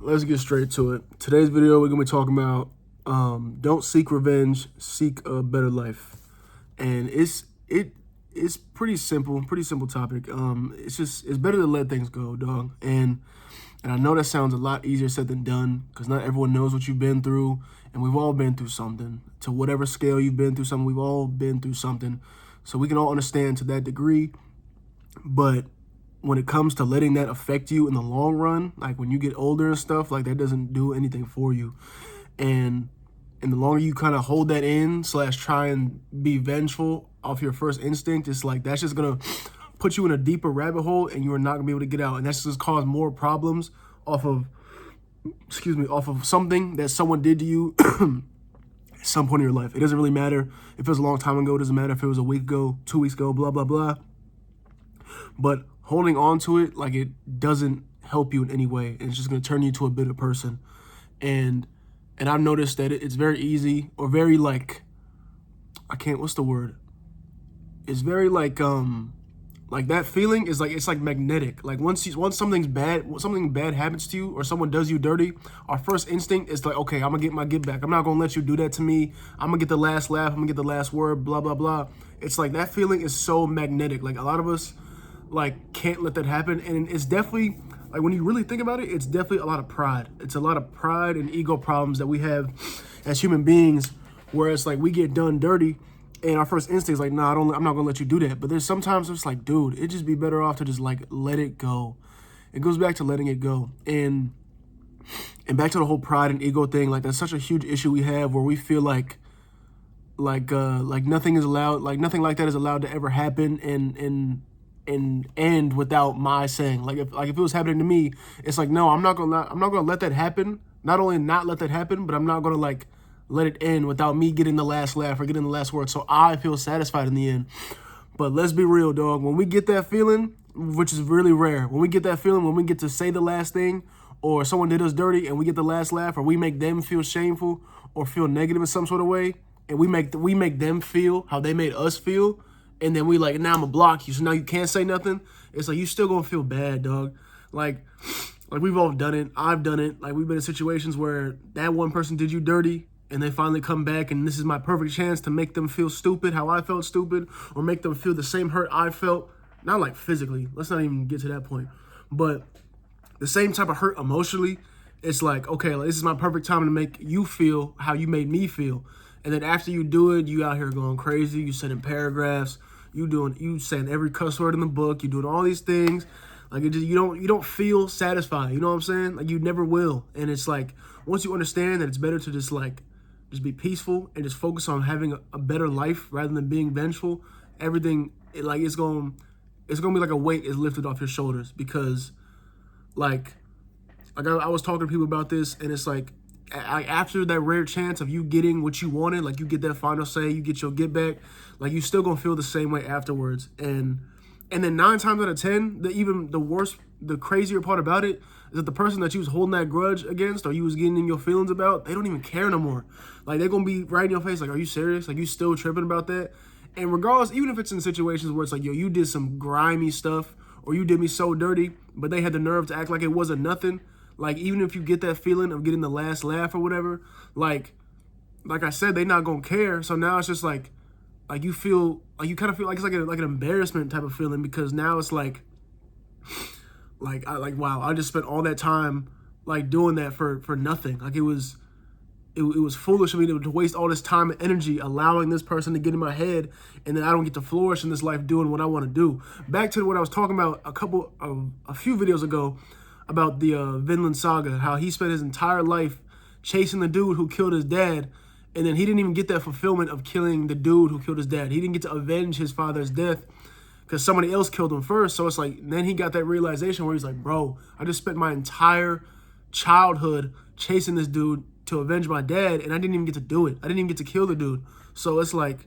Let's get straight to it. Today's video, we're gonna be talking about don't seek revenge, seek a better life. And it's pretty simple topic. It's better to let things go, dog. And I know that sounds a lot easier said than done because not everyone knows what you've been through, and we've all been through something. To whatever scale you've been through something, we've all been through something. So we can all understand to that degree. But when it comes to letting that affect you in the long run, like when you get older and stuff, like that doesn't do anything for you. And the longer you kind of hold that in / try and be vengeful off your first instinct, it's like that's just gonna put you in a deeper rabbit hole and you are not gonna be able to get out. And that's just cause more problems off of something that someone did to you at some point in your life. It doesn't really matter if it was a long time ago, it doesn't matter if it was a week ago, 2 weeks ago, blah, blah, blah. But holding on to it, like, it doesn't help you in any way. And it's just going to turn you to a bitter person. And I've noticed that it's very easy, or very, like, what's the word? It's very, like that feeling is like, it's like magnetic. Like once something bad happens to you or someone does you dirty, our first instinct is like, okay, I'm gonna get my get back. I'm not gonna let you do that to me. I'm gonna get the last laugh. I'm gonna get the last word, blah, blah, blah. It's like that feeling is so magnetic. Like a lot of us like can't let that happen. And it's definitely, like when you really think about it, it's definitely a lot of pride. It's a lot of pride and ego problems that we have as human beings, whereas like we get done dirty and our first instinct is like, nah, I'm not gonna let you do that. But there's sometimes it's like, dude, it'd just be better off to just like let it go. It goes back to letting it go. And back to the whole pride and ego thing, like that's such a huge issue we have where we feel like nothing is allowed, like nothing like that is allowed to ever happen and end without my saying. Like if it was happening to me, it's like, no, I'm not gonna let that happen. Not only not let that happen, but I'm not gonna like let it end without me getting the last laugh or getting the last word, so I feel satisfied in the end. But let's be real, dog. When we get that feeling, which is really rare, when we get that feeling, when we get to say the last thing, or someone did us dirty and we get the last laugh, or we make them feel shameful or feel negative in some sort of way, and we make them feel how they made us feel, and then we like, now I'm gonna block you, so now you can't say nothing. It's like you still gonna feel bad, dog. Like we've all done it. I've done it. Like we've been in situations where that one person did you dirty, and they finally come back, and this is my perfect chance to make them feel stupid, how I felt stupid, or make them feel the same hurt I felt. Not like physically. Let's not even get to that point. But the same type of hurt emotionally. It's like, okay, like, this is my perfect time to make you feel how you made me feel. And then after you do it, you out here going crazy. You sending paragraphs. You saying every cuss word in the book. You doing all these things. Like you don't feel satisfied. You know what I'm saying? Like you never will. And it's like once you understand that it's better to just be peaceful and just focus on having a better life rather than being vengeful, everything it's gonna be like a weight is lifted off your shoulders. Because like I was talking to people about this, and it's like after that rare chance of you getting what you wanted, like you get that final say, you get your get back, like you still gonna feel the same way afterwards. And then 9 times out of 10, the crazier part about it is that the person that you was holding that grudge against, or you was getting in your feelings about, they don't even care no more. Like they're gonna be right in your face, like, are you serious? Like you still tripping about that? And regardless, even if it's in situations where it's like, yo, you did some grimy stuff, or you did me so dirty, but they had the nerve to act like it wasn't nothing. Like even if you get that feeling of getting the last laugh or whatever, like I said, they not gonna care. So now it's just like you feel like you kind of feel like it's like an embarrassment type of feeling, because now it's like wow, I just spent all that time like doing that for nothing. Like it was foolish of me to waste all this time and energy allowing this person to get in my head, and then I don't get to flourish in this life doing what I want to do. Back to what I was talking about a few videos ago about the Vinland Saga, how he spent his entire life chasing the dude who killed his dad, and then he didn't even get that fulfillment of killing the dude who killed his dad. He didn't get to avenge his father's death because somebody else killed him first. So it's like, then he got that realization where he's like, bro, I just spent my entire childhood chasing this dude to avenge my dad, and I didn't even get to do it. I didn't even get to kill the dude. So it's like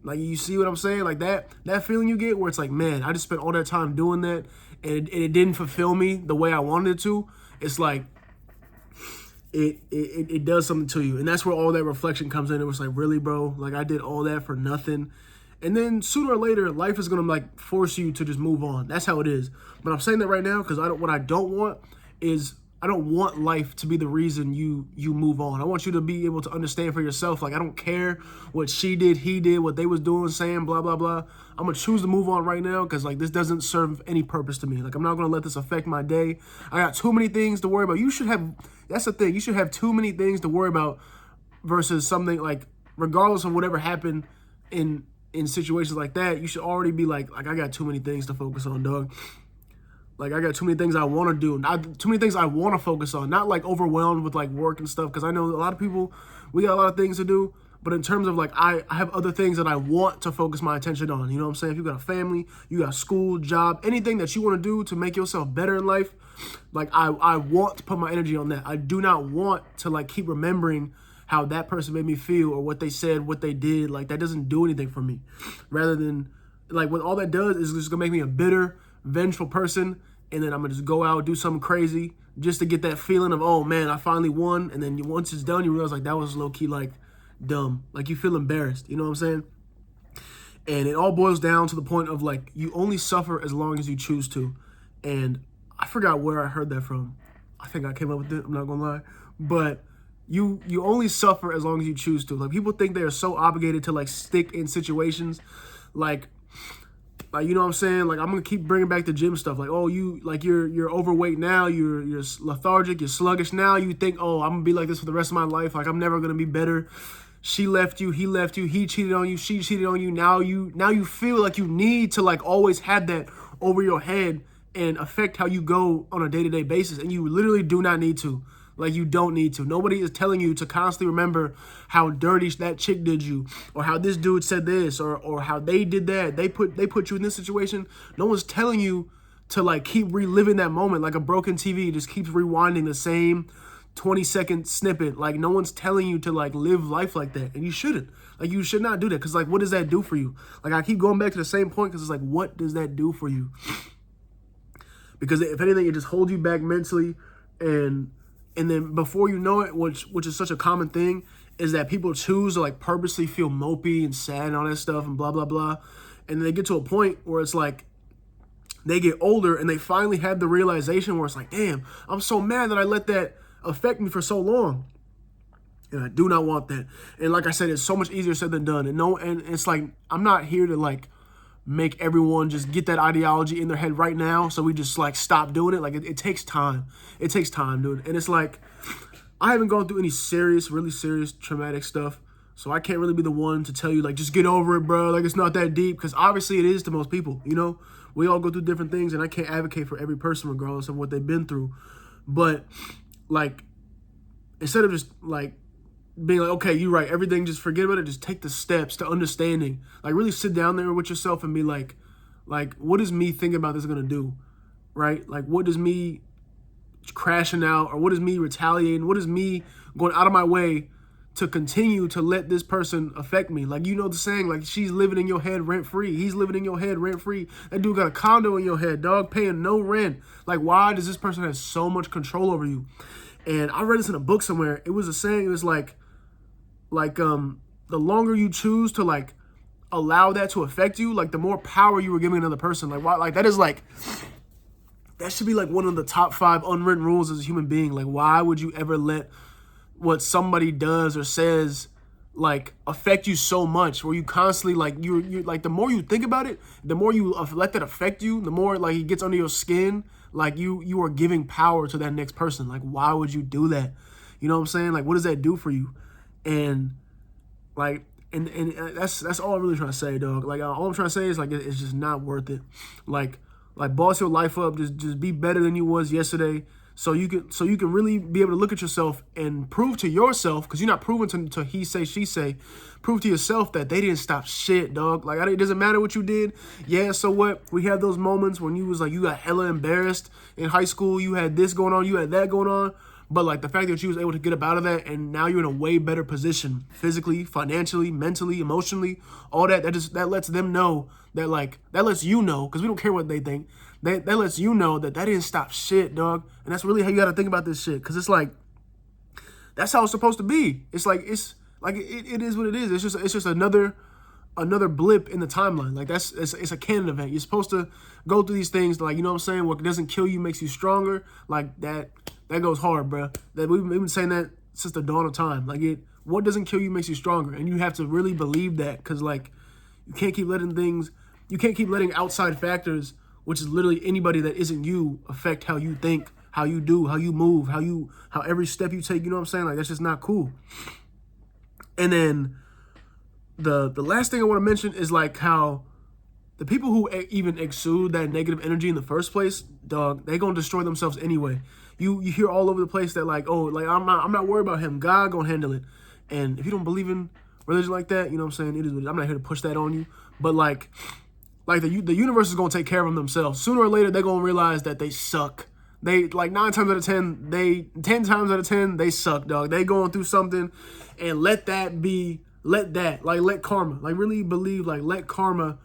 you see what I'm saying? Like that feeling you get where it's like, man, I just spent all that time doing that, and it didn't fulfill me the way I wanted it to. It's like it does something to you. And that's where all that reflection comes in. It was like, really, bro? Like I did all that for nothing. And then sooner or later, life is gonna like force you to just move on. That's how it is. But I'm saying that right now because what I don't want is I don't want life to be the reason you move on. I want you to be able to understand for yourself. Like, I don't care what she did, he did, what they was doing, saying, blah, blah, blah. I'm going to choose to move on right now because, like, this doesn't serve any purpose to me. Like, I'm not going to let this affect my day. I got too many things to worry about. You should have, that's the thing. You should have too many things to worry about versus something like, regardless of whatever happened in situations like that, you should already be like, I got too many things to focus on, dog. Like, I got too many things I want to do. Not too many things I want to focus on. Not, like, overwhelmed with, like, work and stuff. Because I know a lot of people, we got a lot of things to do. But in terms of, like, I have other things that I want to focus my attention on. You know what I'm saying? If you got a family, you got school, job, anything that you want to do to make yourself better in life, like, I want to put my energy on that. I do not want to, like, keep remembering how that person made me feel or what they said, what they did. Like, that doesn't do anything for me. Rather than, like, what all that does is just going to make me a bitter, vengeful person, and then I'm going to just go out, do something crazy just to get that feeling of, oh, man, I finally won. And then once it's done, you realize, like, that was low-key, like, dumb. Like, you feel embarrassed. You know what I'm saying? And it all boils down to the point of, like, you only suffer as long as you choose to. And I forgot where I heard that from. I think I came up with it. I'm not going to lie. But you only suffer as long as you choose to. Like, people think they are so obligated to, like, stick in situations like, you know what I'm saying? Like, I'm going to keep bringing back the gym stuff. Like, oh, you're overweight now. You're lethargic. You're sluggish now. You think, oh, I'm going to be like this for the rest of my life. Like, I'm never going to be better. She left you. He left you. He cheated on you. She cheated on you. Now you feel like you need to, like, always have that over your head and affect how you go on a day-to-day basis. And you literally do not need to. Like, you don't need to. Nobody is telling you to constantly remember how dirty that chick did you, or how this dude said this, or how they did that. They put you in this situation. No one's telling you to, like, keep reliving that moment like a broken TV. Just keeps rewinding the same 20-second snippet. Like, no one's telling you to, like, live life like that, and you shouldn't. Like, you should not do that, because, like, what does that do for you? Like, I keep going back to the same point, because it's like, what does that do for you? Because if anything, it just holds you back mentally, and then before you know it, which is such a common thing, is that people choose to, like, purposely feel mopey and sad and all that stuff and blah, blah, blah. And then they get to a point where it's like they get older and they finally have the realization where it's like, damn, I'm so mad that I let that affect me for so long. And I do not want that. And like I said, it's so much easier said than done. And it's like, I'm not here to, like, make everyone just get that ideology in their head right now, so we just, like, stop doing it. Like, it takes time. It takes time, dude. And it's like, I haven't gone through any really serious traumatic stuff, so I can't really be the one to tell you, like, just get over it, bro. Like, it's not that deep, because obviously it is to most people, you know? We all go through different things, and I can't advocate for every person regardless of what they've been through. But, like, instead of just, like, being like, okay, you're right, everything, just forget about it, just take the steps to understanding. Like, really sit down there with yourself and be like, what is me thinking about this going to do, right? Like, what is me crashing out, or what is me retaliating? What is me going out of my way to continue to let this person affect me? Like, you know the saying, like, she's living in your head rent-free. He's living in your head rent-free. That dude got a condo in your head, dog, paying no rent. Like, why does this person have so much control over you? And I read this in a book somewhere. It was a saying, it was like, the longer you choose to, like, allow that to affect you, like, the more power you were giving another person. Like, why? Like, that is, like, that should be, like, one of the top 5 unwritten rules as a human being. Like, why would you ever let what somebody does or says, like, affect you so much, where you constantly, like, you're like, the more you think about it, the more you let that affect you, the more, like, it gets under your skin. Like, you are giving power to that next person. Like, why would you do that? You know what I'm saying? Like, what does that do for you? And, like, and that's all I'm really trying to say, dog. Like, all I'm trying to say is, like, it's just not worth it. Like, boss your life up. Just be better than you was yesterday, so you can really be able to look at yourself and prove to yourself, because you're not proving to he say, she say. Prove to yourself that they didn't stop shit, dog. Like, it doesn't matter what you did. Yeah, so what? We had those moments when you was like, you got hella embarrassed in high school. You had this going on. You had that going on. But, like, the fact that you was able to get up out of that, and now you're in a way better position physically, financially, mentally, emotionally, all that, that lets them know that, like, that lets you know, because we don't care what they think, that lets you know that didn't stop shit, dog. And that's really how you got to think about this shit, because it's like, that's how it's supposed to be. It's like, it is what it is. It's just another blip in the timeline. Like, it's a canon event. You're supposed to go through these things, like, you know what I'm saying? What doesn't kill you makes you stronger. Like, that goes hard, bro. That we've been saying that since the dawn of time. Like, what doesn't kill you makes you stronger, and you have to really believe that, because like you can't keep letting outside factors, which is literally anybody that isn't you, affect how you think, how you do, how you move, how every step you take. You know what I'm saying? Like, that's just not cool. And then the last thing I want to mention is like how the people who even exude that negative energy in the first place, dog, they gonna destroy themselves anyway. You hear all over the place that like, oh, like I'm not worried about him. God gonna handle it. And if you don't believe in religion like that, you know what I'm saying? It is. I'm not here to push that on you, but like the universe is gonna take care of them themselves. Sooner or later, they're gonna realize that they suck. They like 9 times out of 10, 10 times out of 10, they suck, dog. They going through something, and let karma, like really believe, like let karma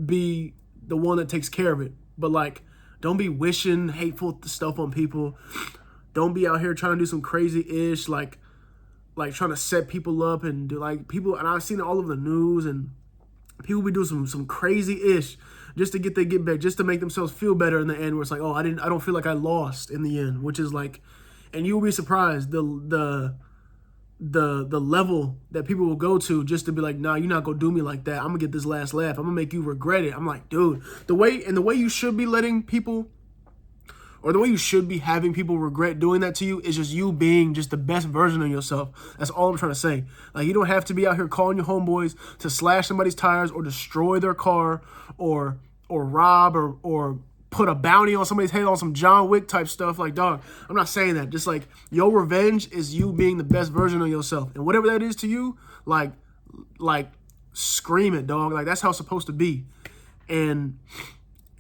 be the one that takes care of it. But like, don't be wishing hateful stuff on people. Don't be out here trying to do some crazy ish, like trying to set people up and do like people. And I've seen it all over the news, and people be doing some crazy ish just to get their get back, just to make themselves feel better in the end. Where it's like, oh, I don't feel like I lost in the end, which is like, and you'll be surprised the level that people will go to just to be like, nah, you're not gonna do me like that. I'm gonna get this last laugh. I'm gonna make you regret it. I'm like, dude, the way you should be letting people, or the way you should be having people regret doing that to you, is just you being just the best version of yourself. That's all I'm trying to say. Like, you don't have to be out here calling your homeboys to slash somebody's tires or destroy their car or rob or put a bounty on somebody's head on some John Wick type stuff. Like, dog, I'm not saying that. Just like, your revenge is you being the best version of yourself. And whatever that is to you, like scream it, dog. Like, that's how it's supposed to be. And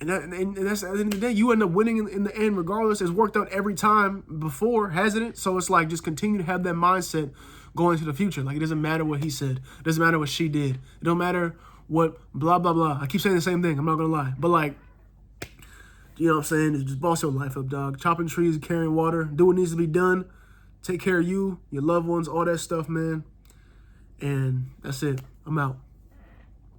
that's at the end of the day, you end up winning in the end regardless. It's worked out every time before, hasn't it? So it's like, just continue to have that mindset going into the future. Like, it doesn't matter what he said. It doesn't matter what she did. It don't matter what blah, blah, blah. I keep saying the same thing. I'm not going to lie. But like, you know what I'm saying? Just boss your life up, dog. Chopping trees, carrying water. Do what needs to be done. Take care of you, your loved ones, all that stuff, man. And that's it. I'm out.